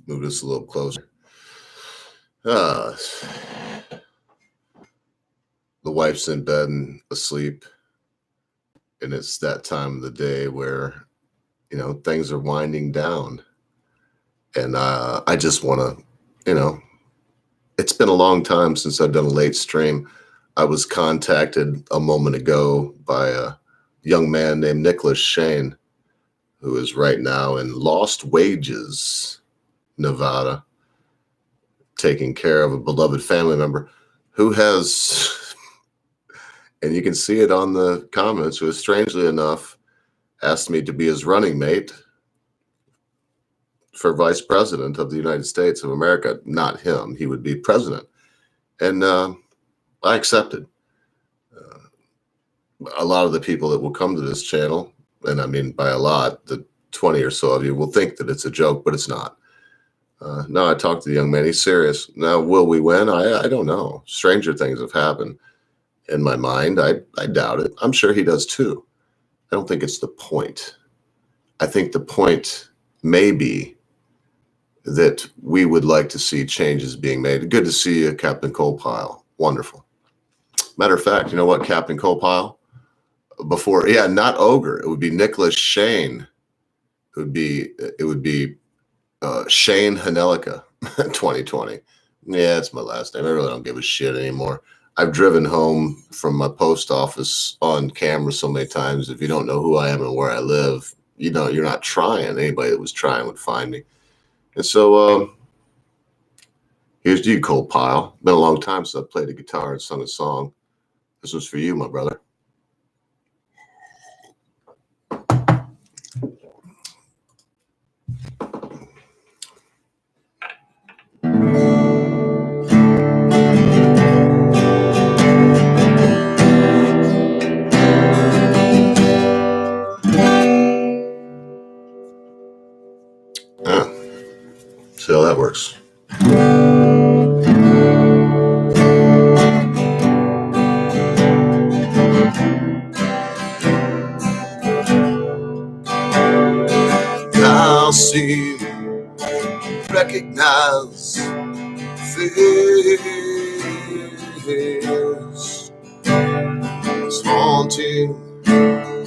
Move this a little closer. Uh, the wife's in bed and asleep, and it's that time of the day where things are winding down, and I just want to, it's been a long time since I've done a late stream. I was contacted a moment ago by a young man named Nicholas Shane, who is right now in Lost Wages, Nevada, taking care of a beloved family member who has, and you can see it on the comments, who has strangely enough asked me to be his running mate for vice president of the United States of America. Not him, he would be president. And I accepted. A lot of the people that will come to this channel, and I mean by a lot, the 20 or so of you will think that it's a joke, but it's not. No, I talked to the young man. He's serious. Now, will we win? I don't know. Stranger things have happened in my mind. I doubt it. I'm sure he does too. I don't think it's the point. I think the point may be that we would like to see changes being made. Good to see you, Captain Colepile. Wonderful. Matter of fact, you know what, Captain Colepile? Not Ogre. It would be Nicholas Shane. It would be Shane Hanelica, 2020. Yeah, it's my last name. I really don't give a shit anymore. I've driven home from my post office on camera so many times. If you don't know who I am and where I live, you're not trying. Anybody that was trying would find me. And so here's to you, Cole Pile. Been a long time since I played the guitar and sung a song. This was for you, my brother. See how that works. I'll see, recognize face. It's haunting,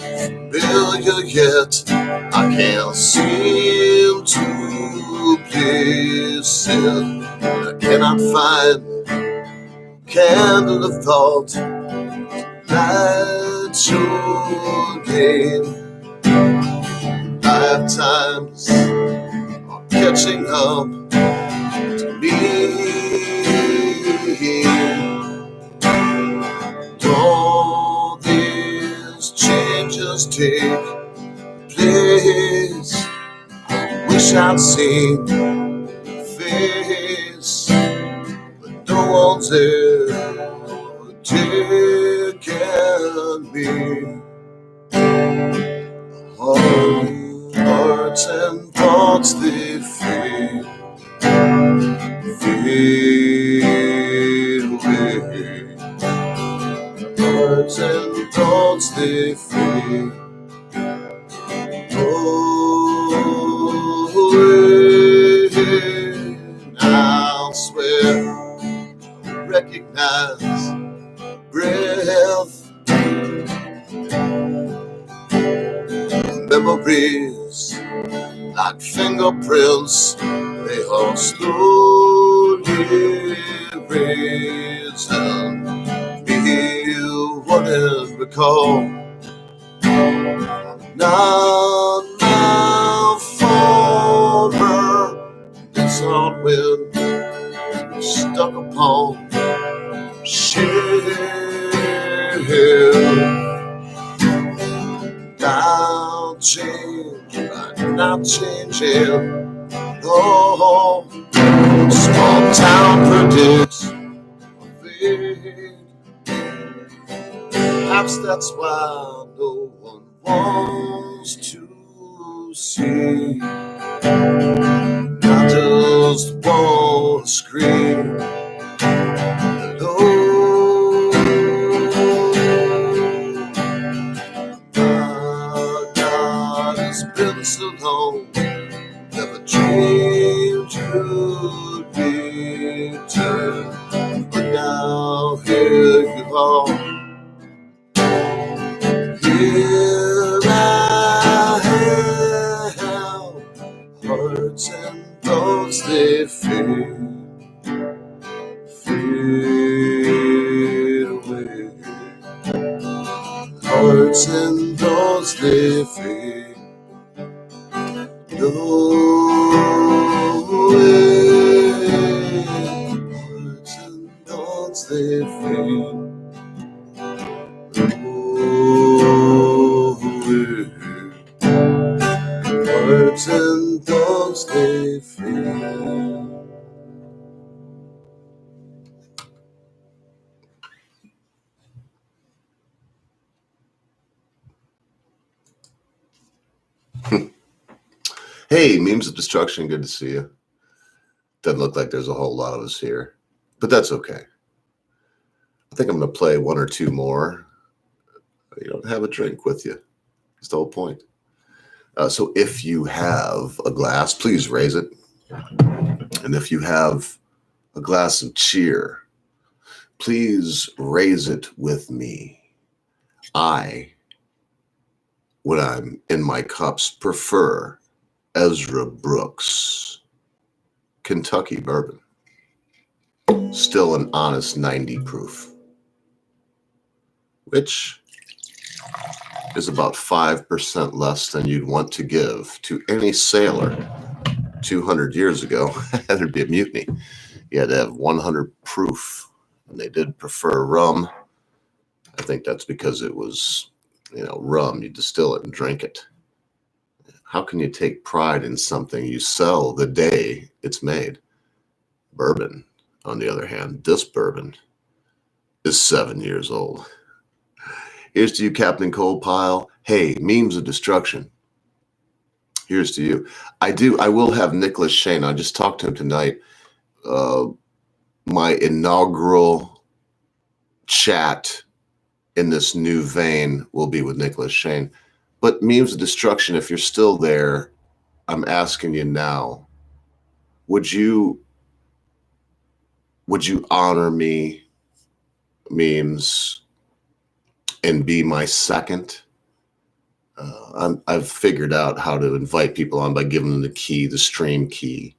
familiar yet I can't seem to place it. I cannot find candle of thought light your game. Lifetimes are catching up to me. All these changes take place. I wish I'd seen your face, but no one's ever taken me. Hearts and thoughts, they fade away. Hearts and thoughts, they fade away. I'll swear, recognize breath. Memories like fingerprints, they all slowly erase and feel what is recall. Not now former, it's on wind stuck upon shale. I'll change, I'm not changing. No, small town predicts a fate. Perhaps that's why no one wants to see. I just want to scream. Hello. Been so long, Here I have hearts and thoughts they fade away. Hearts and thoughts they fade away. Hearts and thoughts they fade away. Hearts and thoughts they fade. Hey, Memes of Destruction, good to see you. Doesn't look like there's a whole lot of us here, but that's okay. I think I'm going to play one or two more. You don't have a drink with you. That's the whole point. So if you have a glass, please raise it. And if you have a glass of cheer, please raise it with me. I, when I'm in my cups, prefer Ezra Brooks Kentucky bourbon. Still an honest 90 proof, which is about 5% less than you'd want to give to any sailor 200 years ago. There'd be a mutiny. You had to have 100 proof, and they did prefer rum. I think that's because it was, rum. You distill it and drink it. How can you take pride in something you sell the day it's made? Bourbon, on the other hand, this bourbon is 7 years old. Here's to you, Captain Coldpile. Hey, Memes of Destruction. Here's to you. I will have Nicholas Shane. I just talked to him tonight. My inaugural chat in this new vein will be with Nicholas Shane. But Memes of Destruction, if you're still there, I'm asking you now, would you honor me, Memes, and be my second? I've figured out how to invite people on by giving them the key, the stream key.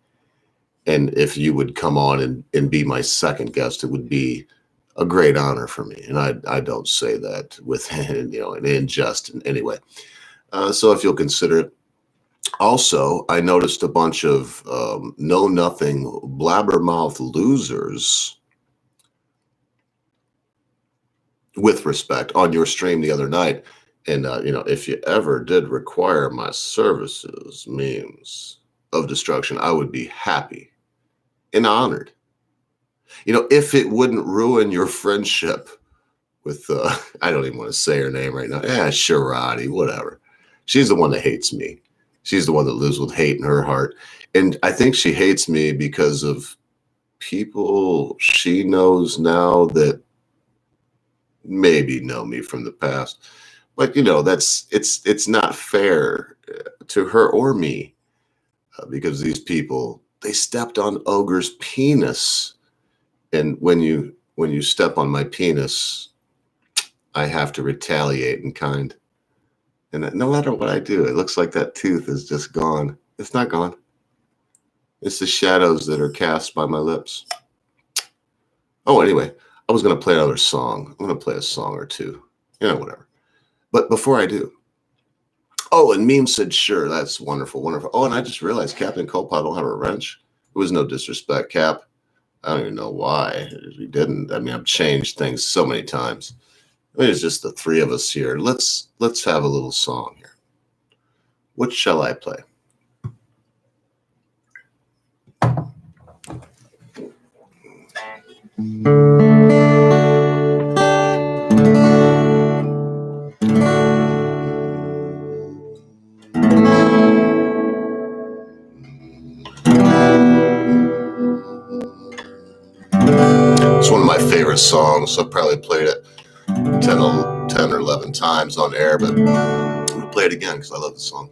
And if you would come on and be my second guest, it would be a great honor for me. And I don't say that with an injust in any way. So if you'll consider it. Also, I noticed a bunch of know-nothing blabbermouth losers, with respect, on your stream the other night. And, if you ever did require my services, Memes of Destruction, I would be happy and honored. If it wouldn't ruin your friendship with, I don't even want to say her name right now. Sharadi, whatever. She's the one that hates me. She's the one that lives with hate in her heart. And I think she hates me because of people she knows now that maybe know me from the past. But, it's not fair to her or me because these people, they stepped on Ogre's penis. And when you step on my penis, I have to retaliate in kind. And no matter what I do, it looks like that tooth is just gone. It's not gone. It's the shadows that are cast by my lips. Oh, anyway, I was going to play another song. I'm going to play a song or two. Whatever. But before I do, and Meme said, sure, that's wonderful, wonderful. Oh, and I just realized Captain Coldpile don't have a wrench. It was no disrespect, Cap. I don't even know why we didn't. I mean, I've changed things so many times. It's just the three of us here. Let's have a little song here. What shall I play? It's one of my favorite songs. I've probably played it 10 or 11 times on air, but I'm going to play it again because I love the song.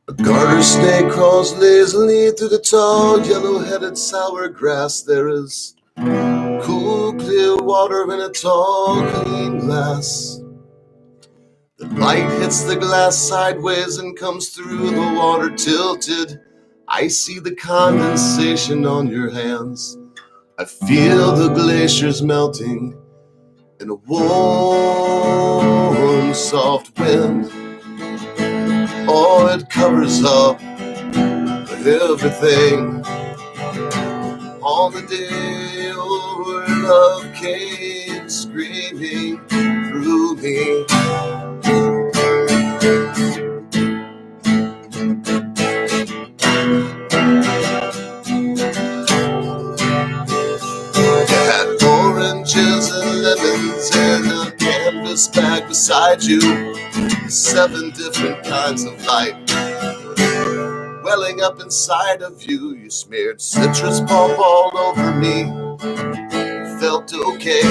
A garter snake crawls lazily through the tall, yellow-headed sour grass. There is cool, clear water in a tall, clean glass. The Light hits the glass sideways and comes through the water tilted. I see the condensation on your hands. I feel the glaciers melting in a warm, soft wind. Oh, it covers up everything. On the day our love came screaming through me. Had oranges and lemons in a canvas bag beside you. 7 different kinds of light welling up inside of you. You smeared citrus pulp all over me. Felt okay.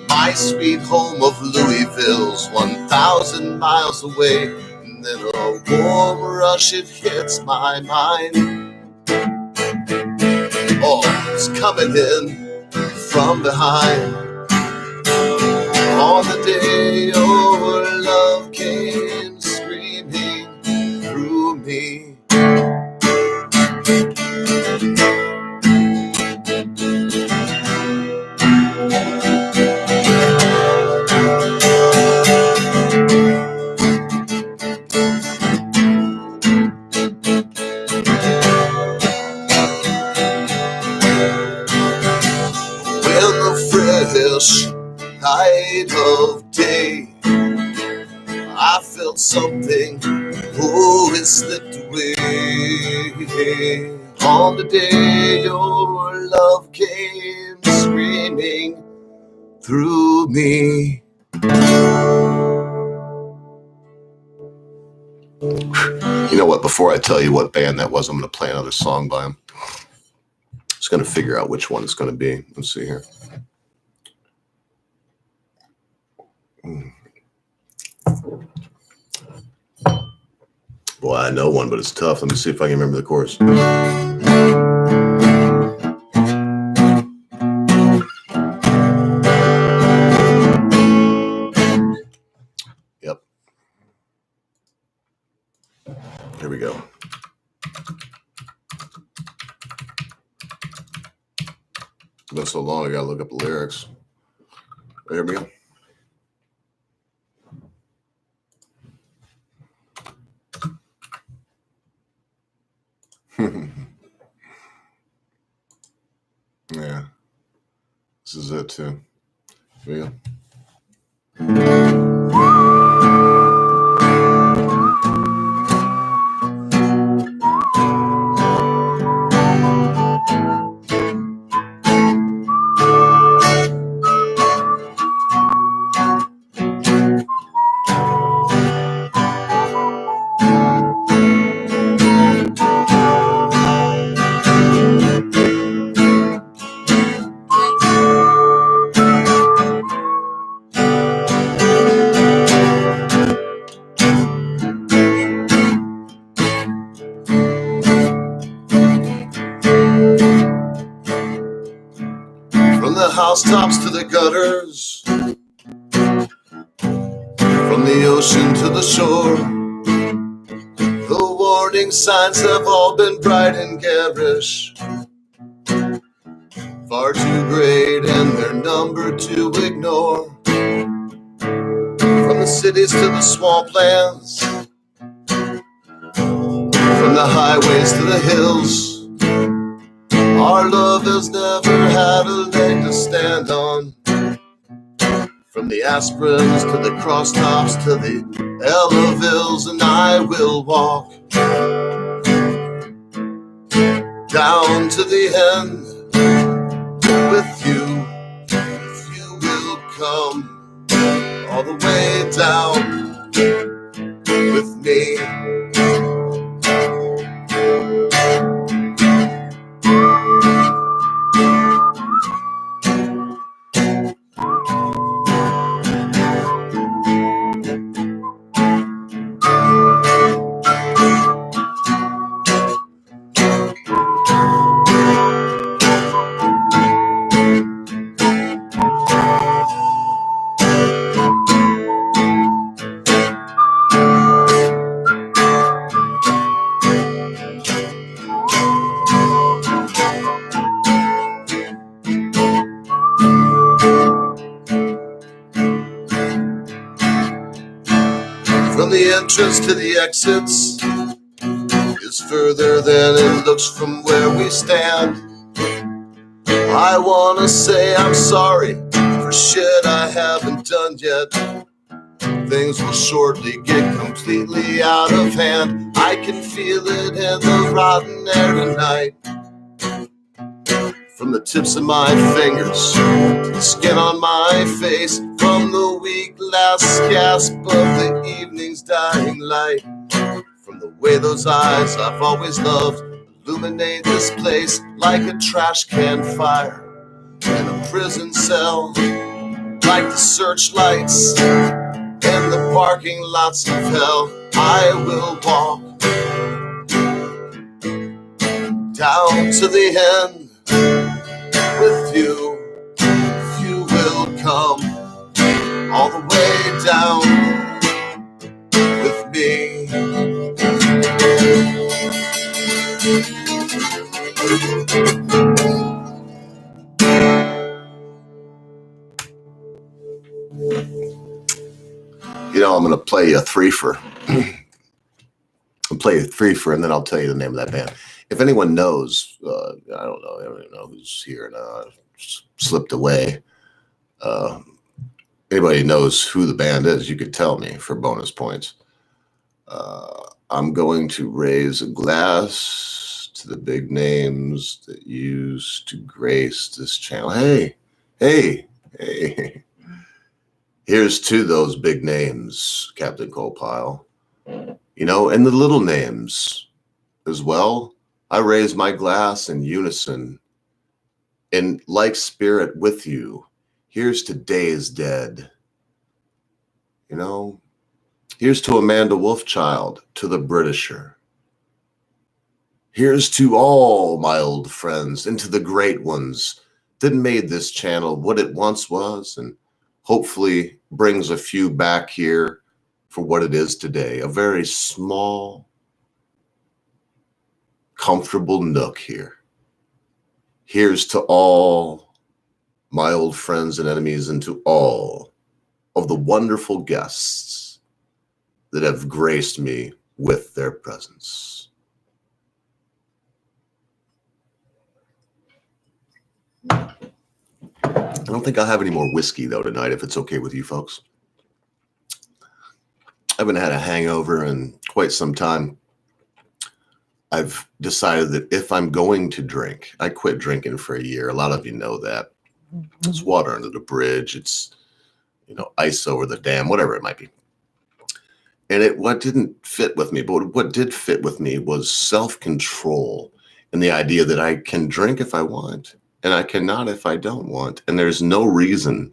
My sweet home of Louisville's 1,000 miles away. And then a warm rush, it hits my mind. Oh, it's coming in from behind. On the day our love came screaming through me. When the fresh light of day, I felt something, oh, it slipped away. On the day your love came screaming through me. You know what, before I tell you what band that was, I'm going to play another song by them. Just going to figure out which one it's going to be. Let's see here. Boy, I know one, but it's tough. Let me see if I can remember the chorus. Yep. Here we go. It's been so long, I gotta look up the lyrics. Here we go. Yeah, this is it too. Here we go. From the housetops to the gutters, from the ocean to the shore, the warning signs have all been bright and garish, far too great and their number to ignore. From the cities to the swamplands, from the highways to the hills, our love has never had a leg to stand on. From the aspirins to the crosstops to the Ellavilles, and I will walk down to the end with you, if you will come all the way down with me. From the entrance to the exits is further than it looks from where we stand. I wanna say I'm sorry for shit I haven't done yet. Things will shortly get completely out of hand. I can feel it in the rotten air tonight. From the tips of my fingers to the skin on my face, from the weak last gasp of the evening's dying light, from the way those eyes I've always loved illuminate this place like a trash can fire in a prison cell, like the searchlights in the parking lots of hell. I will walk down to the end with you, if you will come all the way down with me. You know, I'm going to play a threefer. I'll play a threefer, and then I'll tell you the name of that band. If anyone knows, I don't know who's here and slipped away. Anybody knows who the band is, you could tell me for bonus points. I'm going to raise a glass to the big names that used to grace this channel. Hey. Here's to those big names, Captain Colepile. You know, and the little names as well. I raise my glass in unison, in like spirit with you. Here's to Day is Dead. You know, here's to Amanda Wolfchild, to the Britisher. Here's to all my old friends and to the great ones that made this channel what it once was and hopefully brings a few back here for what it is today. A very small, comfortable nook here. Here's to all my old friends and enemies and to all of the wonderful guests that have graced me with their presence. I don't think I'll have any more whiskey though tonight, if it's okay with you folks. I haven't had a hangover in quite some time. I've decided that if I'm going to drink, I quit drinking for a year. A lot of you know that. It's water under the bridge. It's, you know, ice over the dam, whatever it might be. And what didn't fit with me, but what did fit with me was self-control and the idea that I can drink if I want and I cannot if I don't want. And there's no reason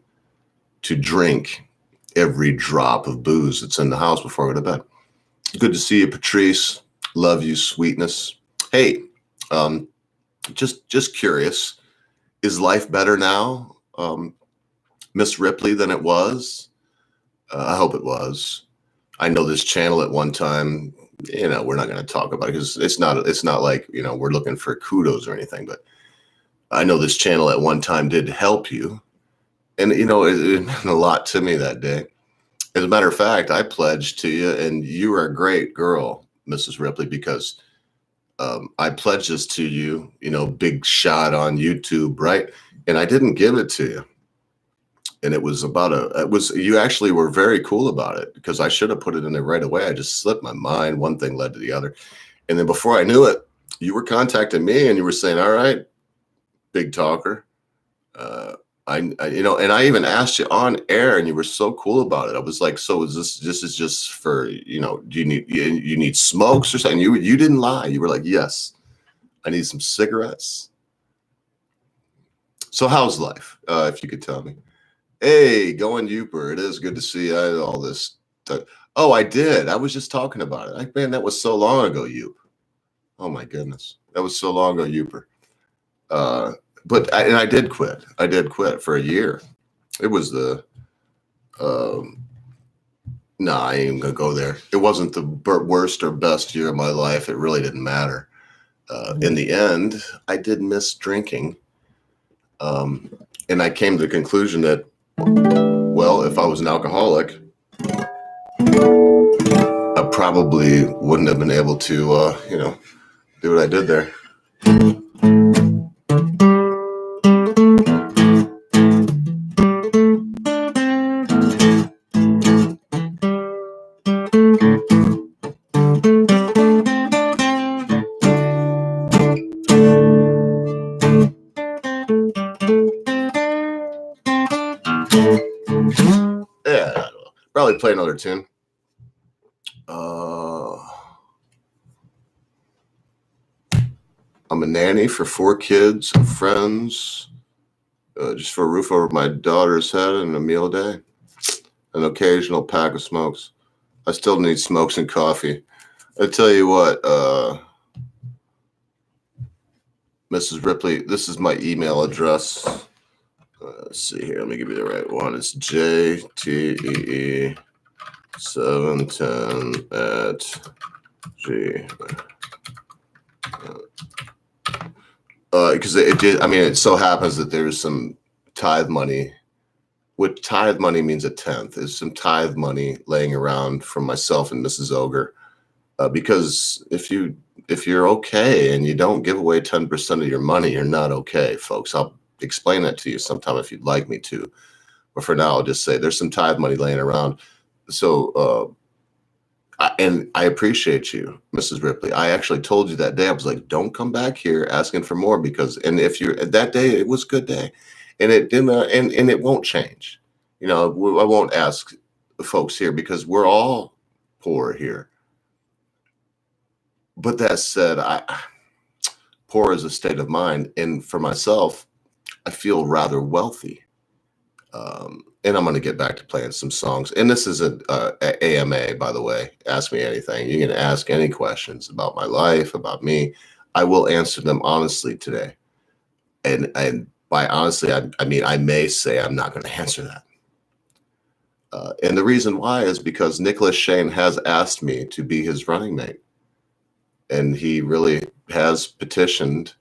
to drink every drop of booze that's in the house before I go to bed. Good to see you, Patrice. Love you, sweetness. Hey, just curious, is life better now, Miss Ripley, than it was? I hope it was. I know this channel at one time, you know, we're not going to talk about it because it's not like, you know, we're looking for kudos or anything, but I know this channel at one time did help you. And, you know, it meant a lot to me that day. As a matter of fact, I pledged to you, and you are a great girl, Mrs. Ripley, because I pledged this to you, you know, big shot on YouTube, right? And I didn't give it to you. And it was you actually were very cool about it because I should have put it in there right away. I just slipped my mind. One thing led to the other. And then before I knew it, you were contacting me and you were saying, all right, big talker. You know, and I even asked you on air and you were so cool about it. I was like, so is this is just for, you know, do you need smokes or something? You didn't lie. You were like, yes, I need some cigarettes. So how's life? If you could tell me. Hey, going Youper. It is good to see you. I had all this. Oh, I did. I was just talking about it. Like, man, that was so long ago, Youp. Oh my goodness. That was so long ago, Youper. But I did quit. I did quit for a year. It was the, no, I ain't even gonna go there. It wasn't the worst or best year of my life. It really didn't matter. In the end, I did miss drinking. And I came to the conclusion that, well, if I was an alcoholic, probably wouldn't have been able to, do what I did there. Yeah, probably play another tune. I'm a nanny for 4 kids and friends, just for a roof over my daughter's head and a meal a day, an occasional pack of smokes. I still need smokes and coffee. I tell you what, Mrs. Ripley, this is my email address. Let's see here. Let me give you the right one. It's JTEE710 because it so happens that there's some tithe money. What tithe money means a tenth. There's some tithe money laying around from myself and Mrs. Ogre. Because if you're okay and you don't give away 10% of your money, you're not okay, folks. I'll explain that to you sometime if you'd like me to. But for now, I'll just say there's some tithe money laying around. So, and I appreciate you, Mrs. Ripley. I actually told you that day, I was like, don't come back here asking for more and if you're that day, it was a good day and it didn't, and it won't change. I won't ask folks here because we're all poor here. But that said, poor is a state of mind. And for myself, I feel rather wealthy. And I'm going to get back to playing some songs. And this is an AMA, by the way. Ask me anything. You can ask any questions about my life, about me. I will answer them honestly today. And by honestly, I mean, I may say I'm not going to answer that. And the reason why is because Nicholas Shane has asked me to be his running mate. And he really has petitioned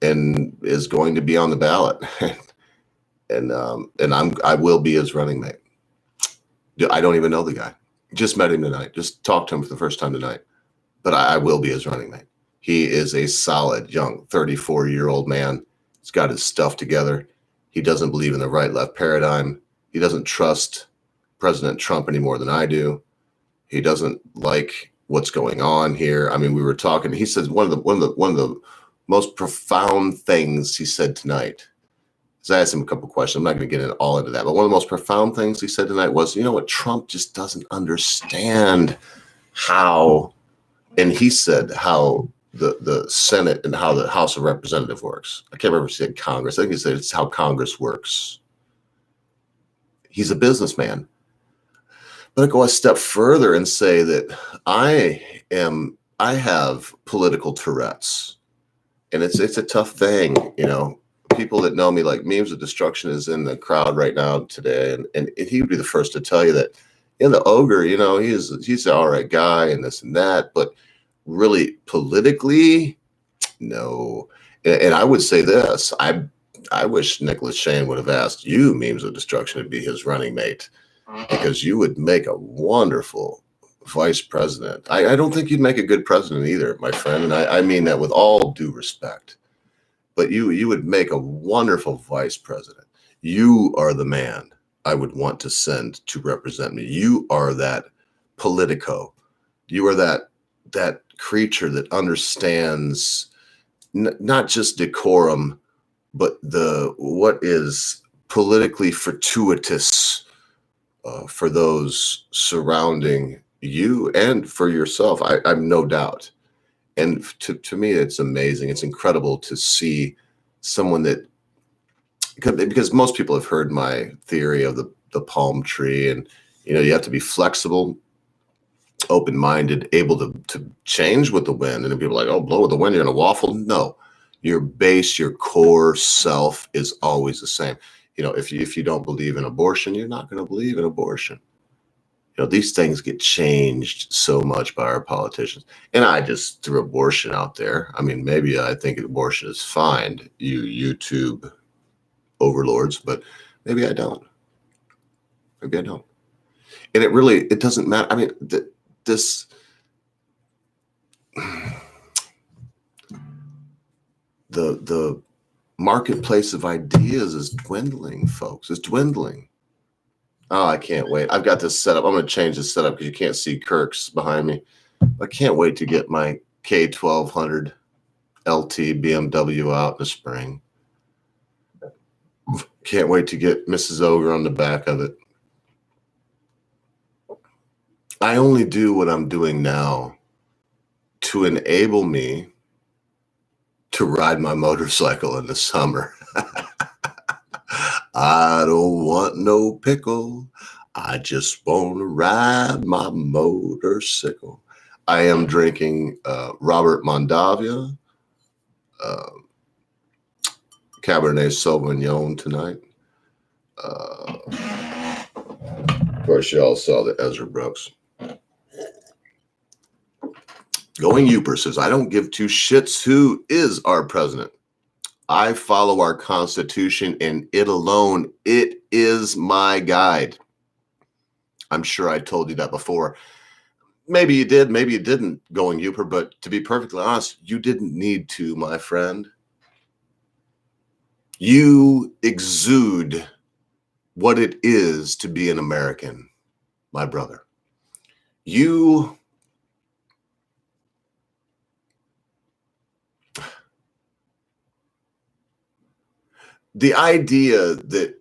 and is going to be on the ballot. And I will be his running mate. I don't even know the guy. Just met him tonight. Just talked to him for the first time tonight. But I will be his running mate. He is a solid, young, 34-year-old man. He's got his stuff together. He doesn't believe in the right-left paradigm. He doesn't trust President Trump any more than I do. He doesn't like what's going on here. I mean, we were talking. He says one of the most profound things he said tonight. So I asked him a couple of questions. I'm not going to get all into that, but one of the most profound things he said tonight was, you know what, Trump just doesn't understand how, and he said how the Senate and how the House of Representatives works. I can't remember if he said Congress. I think he said it's how Congress works. He's a businessman. But I go a step further and say that I have political Tourette's, and it's a tough thing, People that know me, like Memes of Destruction, is in the crowd right now today, and he would be the first to tell you that the Ogre, he's an all right guy and this and that, but really politically, no. And I would say this: I wish Nicholas Shane would have asked you, Memes of Destruction, to be his running mate, because you would make a wonderful vice president. I don't think you'd make a good president either, my friend, and I mean that with all due respect. But you would make a wonderful vice president. You are the man I would want to send to represent me. You are that politico. You are that creature that understands not just decorum, but what is politically fortuitous for those surrounding you and for yourself. I'm no doubt. And to me, it's amazing. It's incredible to see someone that, because most people have heard my theory of the palm tree, and you have to be flexible, open-minded, able to change with the wind. And then people are like, oh, blow with the wind, you're gonna waffle. No, your base, your core self is always the same. If you don't believe in abortion, you're not going to believe in abortion. These things get changed so much by our politicians. And I just threw abortion out there. I mean, maybe I think abortion is fine, you YouTube overlords, but maybe I don't. Maybe I don't. And it doesn't matter. I mean, this the marketplace of ideas is dwindling, folks. It's dwindling. Oh, I can't wait. I've got this set up. I'm going to change the setup because you can't see Kirk's behind me. I can't wait to get my K1200 LT BMW out in the spring. Can't wait to get Mrs. Ogre on the back of it. I only do what I'm doing now to enable me to ride my motorcycle in the summer. I don't want no pickle. I just want to ride my motorcycle. I am drinking Robert Mondavi, Cabernet Sauvignon tonight. Of course, you all saw the Ezra Brooks. Going Uper says, I don't give two shits who is our president. I follow our Constitution and it alone. It is my guide. I'm sure I told you that before. Maybe you did, maybe you didn't, Going Uper, but to be perfectly honest, you didn't need to, my friend. You exude what it is to be an American, my brother. The idea that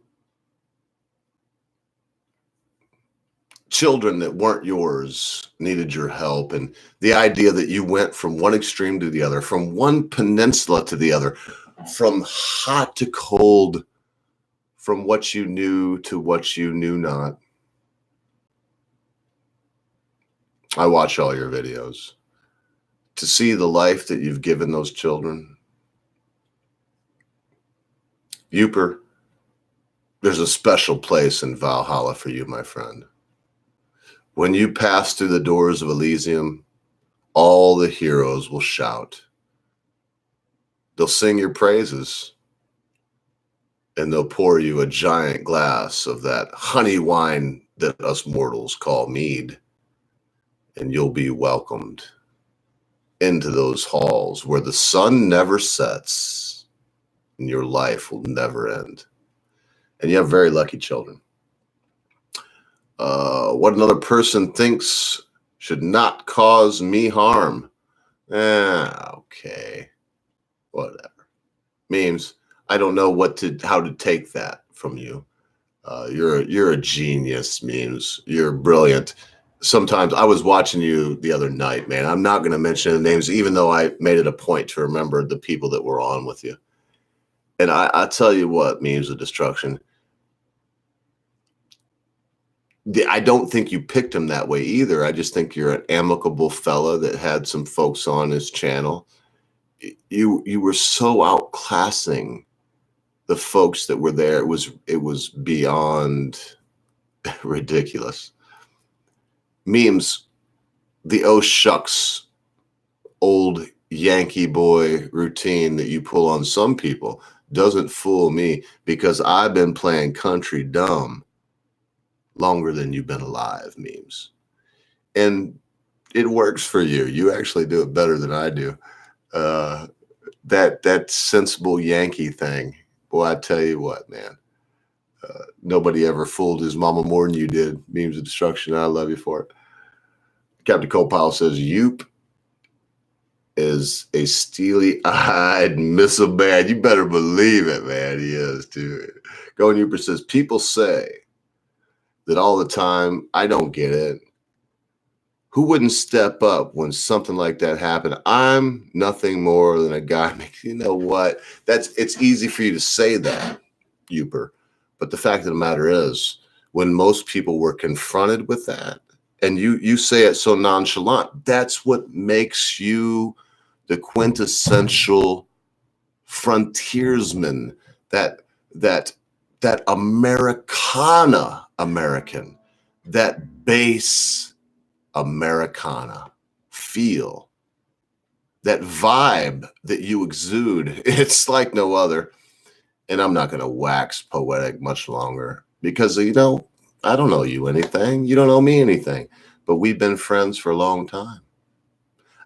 children that weren't yours needed your help, and the idea that you went from one extreme to the other, from one peninsula to the other, from hot to cold, from what you knew to what you knew not. I watch all your videos. To see the life that you've given those children. Uper, there's a special place in Valhalla for you, my friend. When you pass through the doors of Elysium, all the heroes will shout. They'll sing your praises, and they'll pour you a giant glass of that honey wine that us mortals call mead, and you'll be welcomed into those halls where the sun never sets and your life will never end. And you have very lucky children. What another person thinks should not cause me harm. Okay. Whatever. Memes. I don't know how to take that from you. You're a genius, Memes. You're brilliant. Sometimes I was watching you the other night, man. I'm not going to mention the names, even though I made it a point to remember the people that were on with you. And I tell you what, Memes of Destruction, I don't think you picked him that way either. I just think you're an amicable fella that had some folks on his channel. You were so outclassing the folks that were there. It was beyond ridiculous. Memes, the oh shucks old Yankee boy routine that you pull on some people doesn't fool me, because I've been playing country dumb longer than you've been alive, Memes. And it works for you. You actually do it better than I do. That sensible Yankee thing, boy, I tell you what, man. Nobody ever fooled his mama more than you did, Memes of Destruction. I love you for it. Captain Copile says, Yoop is a steely-eyed missile man. You better believe it, man. He is, too. Going Uper says, people say that all the time. I don't get it. Who wouldn't step up when something like that happened? I'm nothing more than a guy. You know what? It's easy for you to say that, Uper. But the fact of the matter is, when most people were confronted with that, and you say it so nonchalant, that's what makes you the quintessential frontiersman, that Americana American, that base Americana feel, that vibe that you exude. It's like no other. And I'm not going to wax poetic much longer because, I don't owe you anything. You don't owe me anything. But we've been friends for a long time.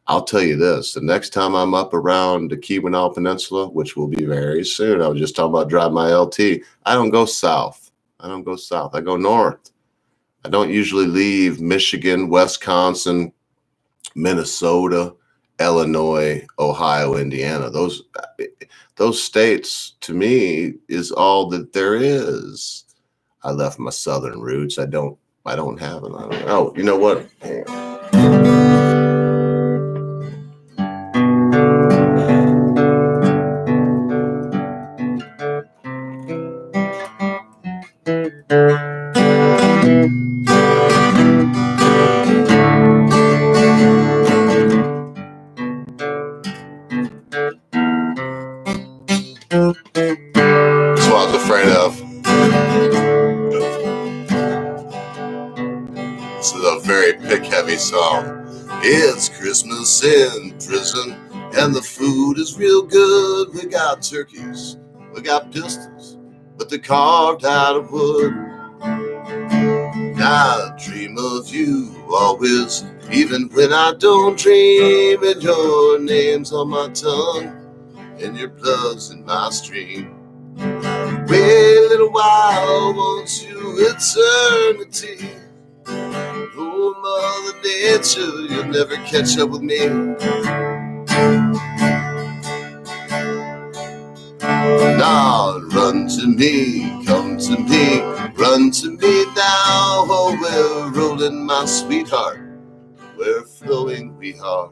I'll tell you this, the next time I'm up around the Keweenaw Peninsula, which will be very soon, I was just talking about driving my LT, I don't go south. I go north. I don't usually leave Michigan, Wisconsin, Minnesota, Illinois, Ohio, Indiana. Those states to me is all that there is. I left my southern roots. I don't have them. Oh, you know what? That's what I was afraid of. This is a very pick-heavy song. It's Christmas in prison, and the food is real good. We got turkeys, we got pistols, but they're carved out of wood. I dream of you always, even when I don't dream, and your name's on my tongue, and your blood's in my stream. Wait a little while, won't you? Eternity. Oh, Mother Nature, you'll never catch up with me. Now run to me, come to me, run to me now. Oh, we're rolling, my sweetheart, we're flowing, we are.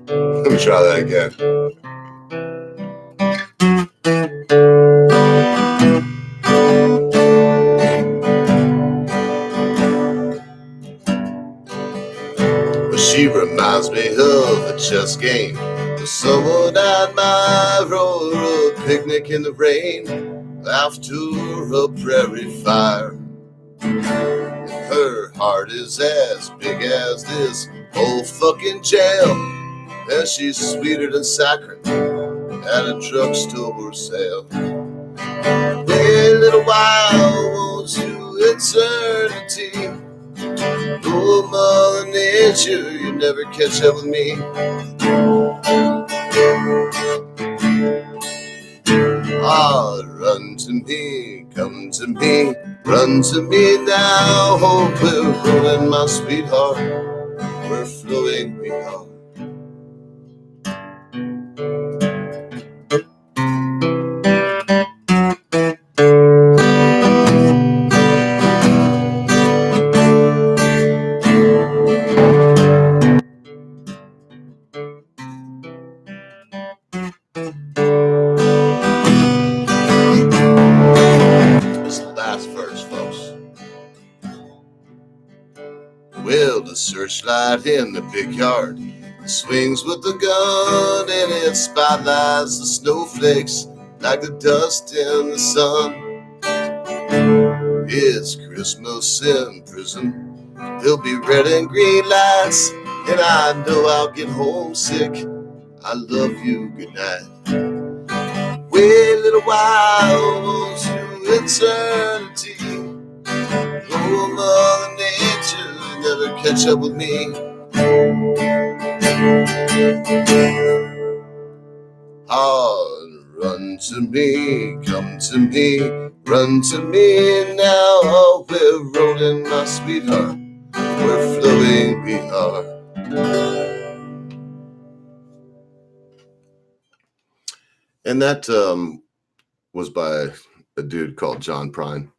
Let me try that again. Well, she reminds me of a chess game with someone at my road, a picnic in the rain after a prairie fire. Her heart is as big as this whole fucking jail, and she's sweeter than saccharin at a drugstore sale. Wait a little while, won't you? Eternity. Oh, Mother Nature, you never catch up with me. Ah, run to me, come to me, run to me now. Oh, we're rolling, my sweetheart, we're flowing, we are. This is the last verse, folks. Well, the searchlight in the big yard swings with the gun, and it spotlights the snowflakes like the dust in the sun. It's Christmas in prison. There'll be red and green lights, and I know I'll get homesick. I love you, good night. Wait a little while, won't you? Eternity. Oh, Mother Nature, you never catch up with me. Oh, run to me, come to me, run to me now. Oh, we're rolling, my sweetheart, we're flowing, we are. And that was by a dude called John Prine.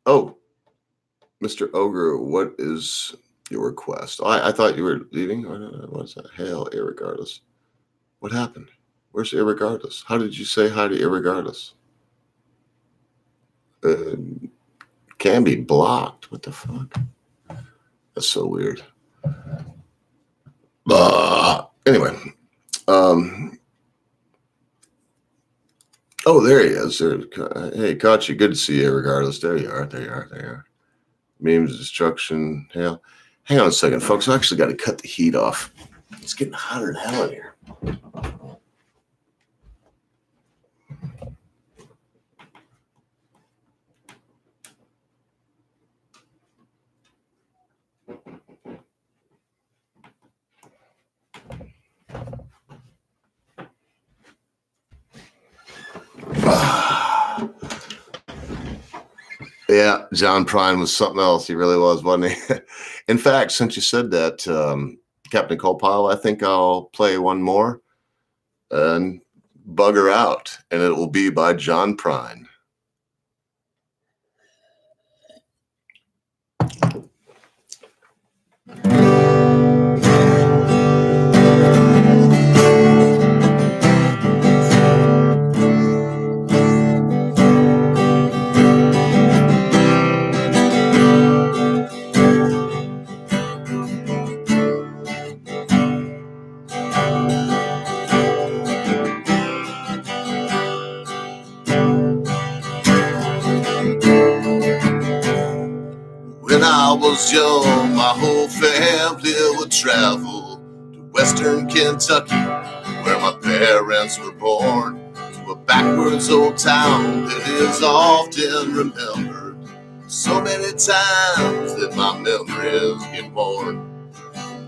Oh, Mr. Ogre, what is your request? Oh, I thought you were leaving. What's that? Hail, irregardless. What happened? Where's irregardless? How did you say hi to irregardless? Can be blocked. What the fuck? That's so weird. Anyway. Oh, there he is. Hey, caught you. Good to see you, regardless. There you are. Memes, destruction, hell. Hang on a second, folks. I actually got to cut the heat off. It's getting hotter than hell in here. Yeah, John Prine was something else. He really was, wasn't he? In fact, since you said that, Captain Colepile, I think I'll play one more and bugger out, and it will be by John Prine. When I was young, my whole family would travel to western Kentucky, where my parents were born, to a backwards old town that is often remembered so many times that my memories get worn.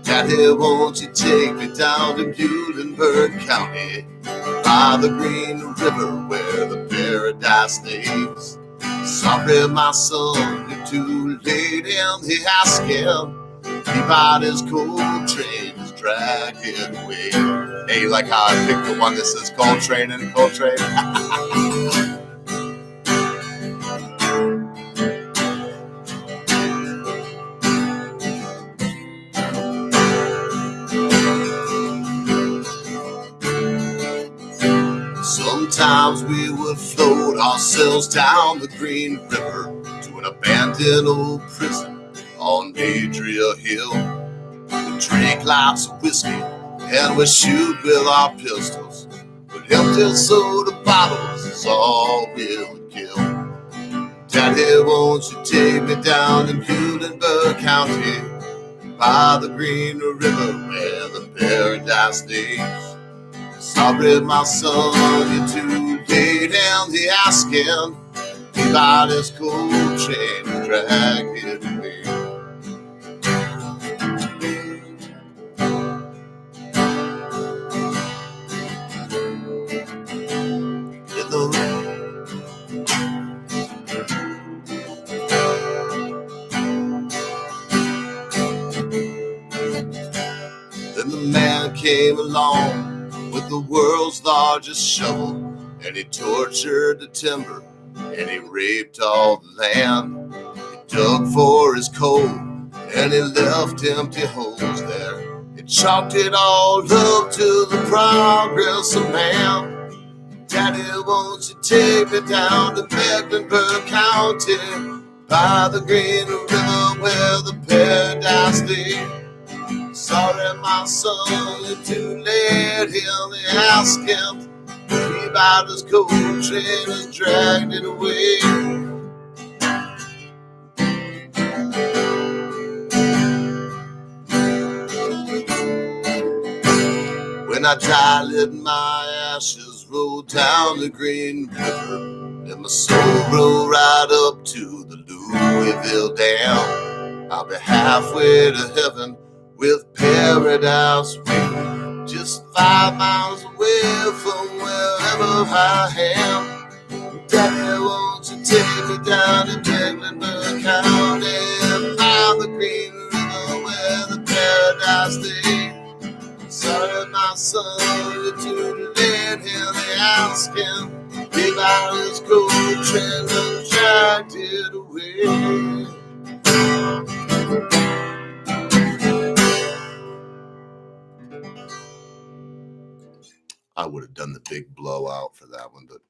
Daddy, won't you take me down to Muhlenberg County, by the Green River where the paradise stays? Sorry, my son, you're too late in the asking. Keep out his Coltrane is dragging away. Hey, you like how I picked the one that says Coltrane and Coltrane? Sometimes we would float ourselves down the Green River to an abandoned old prison on Adria Hill. We drink lots of whiskey and we shoot with our pistols, but empty soda bottles is all we would kill. Daddy, won't you take me down to Muhlenberg County, by the Green River where the paradise stays? Sorry, my son, you're too late in the asking. Keep out his Coltrane and drag it away. In the rain. Then the man came along with the world's largest shovel, and he tortured the timber, and he raped all the land. He dug for his coal, and he left empty holes there. He chalked it all up to the progress of man. Daddy, won't you take me down to Mecklenburg County, by the Green River where the paradise stays? Sorry, my son, you're too late in the asking. Keep out his Coltrane and dragged it away. When I die, let my ashes roll down the Green River, and my soul roll right up to the Louisville Dam. I'll be halfway to heaven with paradise waiting, just 5 miles away from wherever I am. Daddy, won't you take me down to Mecklenburg County, by the Green River where the paradise stays? Sorry, my son, you're too late in the asking. Keep out his Coltrane and dragged it away. I would have done the big blowout for that one, but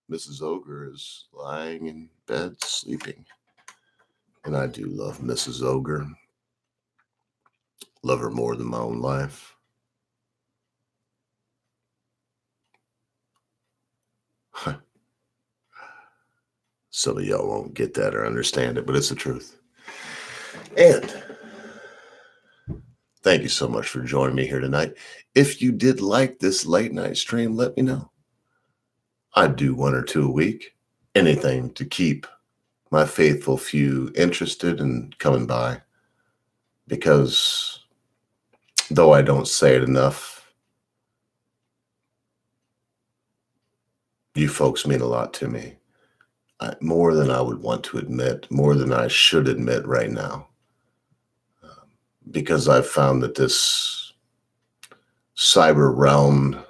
Mrs. Ogre is lying in bed sleeping. And I do love Mrs. Ogre. Love her more than my own life. Some of y'all won't get that or understand it, but it's the truth. And thank you so much for joining me here tonight. If you did like this late night stream, let me know. I'd do 1 or 2 a week. Anything to keep my faithful few interested in coming by. Because though I don't say it enough, you folks mean a lot to me. More than I would want to admit, more than I should admit right now. Because I've found that this cyber realm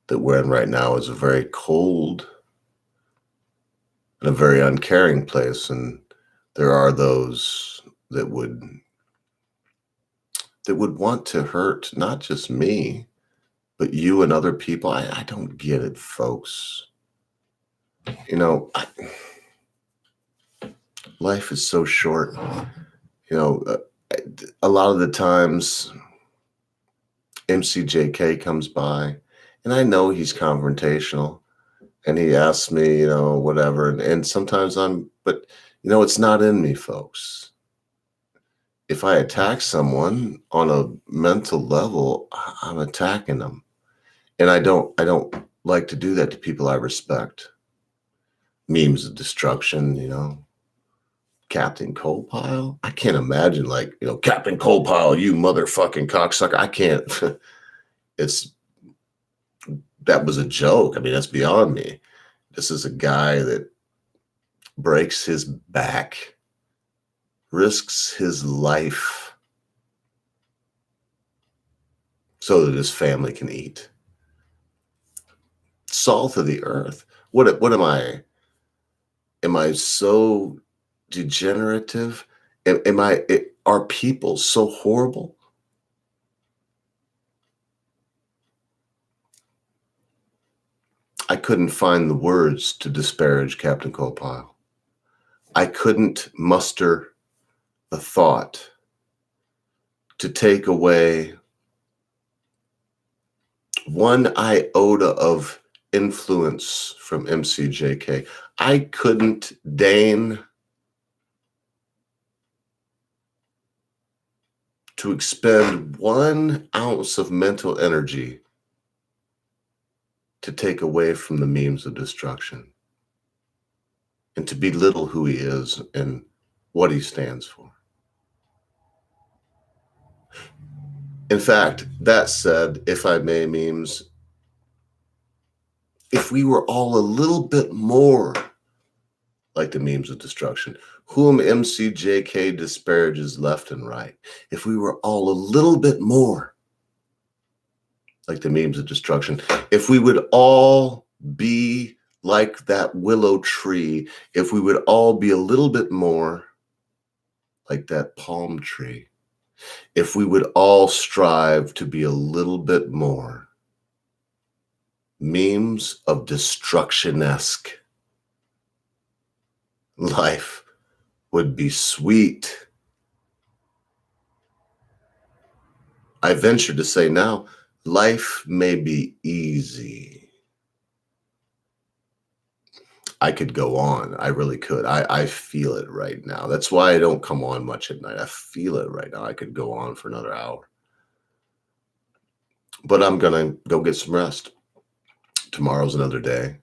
that we're in right now is a very cold and a very uncaring place. And there are those that would want to hurt not just me, but you and other people. I don't get it, folks. You know, life is so short. You know, a lot of the times MCJK comes by, and I know he's confrontational, and he asks me, whatever, and sometimes but it's not in me, folks. If I attack someone on a mental level, I'm attacking them, and I don't like to do that to people I respect. Memes of destruction, Captain Coalpile. I can't imagine Captain Coalpile, you motherfucking cocksucker. I can't. That was a joke. I mean, that's beyond me. This is a guy that breaks his back, risks his life so that his family can eat. Salt of the earth. What am I? Am I so degenerative? Are people so horrible? I couldn't find the words to disparage Captain Coalpile. I couldn't muster the thought to take away one iota of influence from MCJK. I couldn't deign to expend 1 ounce of mental energy to take away from the memes of destruction and to belittle who he is and what he stands for. In fact, that said, if I may, memes, if we were all a little bit more like the memes of destruction, whom MCJK disparages left and right, if we were all a little bit more like the memes of destruction, if we would all be like that willow tree, if we would all be a little bit more like that palm tree, if we would all strive to be a little bit more memes of destruction-esque, life would be sweet. I venture to say now, life may be easy. I could go on. I really could. I feel it right now. That's why I don't come on much at night. I feel it right now. I could go on for another hour. But I'm going to go get some rest. Tomorrow's another day.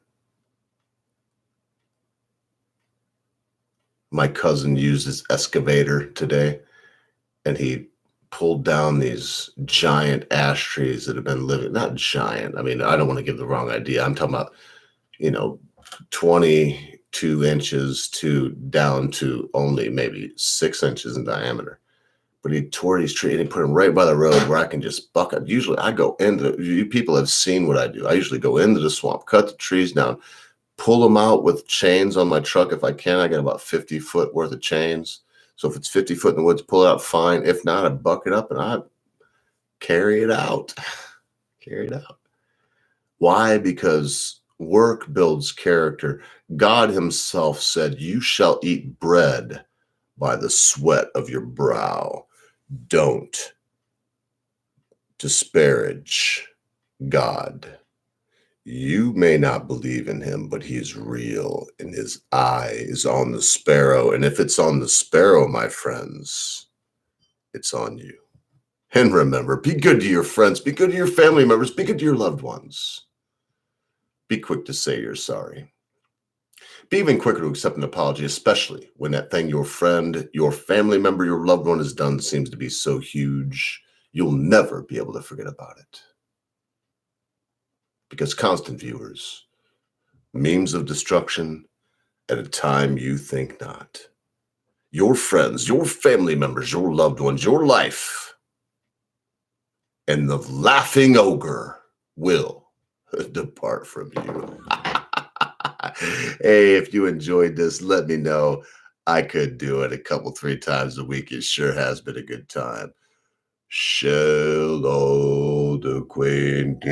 My cousin used his excavator today, and he pulled down these giant ash trees that have been living, not giant. I mean, I don't want to give the wrong idea. I'm talking about, 22 inches down to only maybe 6 inches in diameter. But he tore these trees and he put them right by the road where I can just bucket. Usually I go into, you people have seen what I do. I usually go into the swamp, cut the trees down, pull them out with chains on my truck. If I can, I get about 50 foot worth of chains. So if it's 50 foot in the woods, pull it out, fine. If not, I buck it up and I carry it out. Carry it out. Why? Because work builds character. God himself said, "You shall eat bread by the sweat of your brow." Don't disparage God. You may not believe in him, but he is real, and his eye is on the sparrow. And if it's on the sparrow, my friends, it's on you. And remember, be good to your friends, be good to your family members, be good to your loved ones. Be quick to say you're sorry. Be even quicker to accept an apology, especially when that thing your friend, your family member, your loved one has done seems to be so huge, you'll never be able to forget about it. Because constant viewers, memes of destruction at a time you think not. Your friends, your family members, your loved ones, your life, and the laughing ogre will depart from you. Hey, if you enjoyed this, let me know. I could do it a couple, 3 times a week. It sure has been a good time. Shell old acquaintance.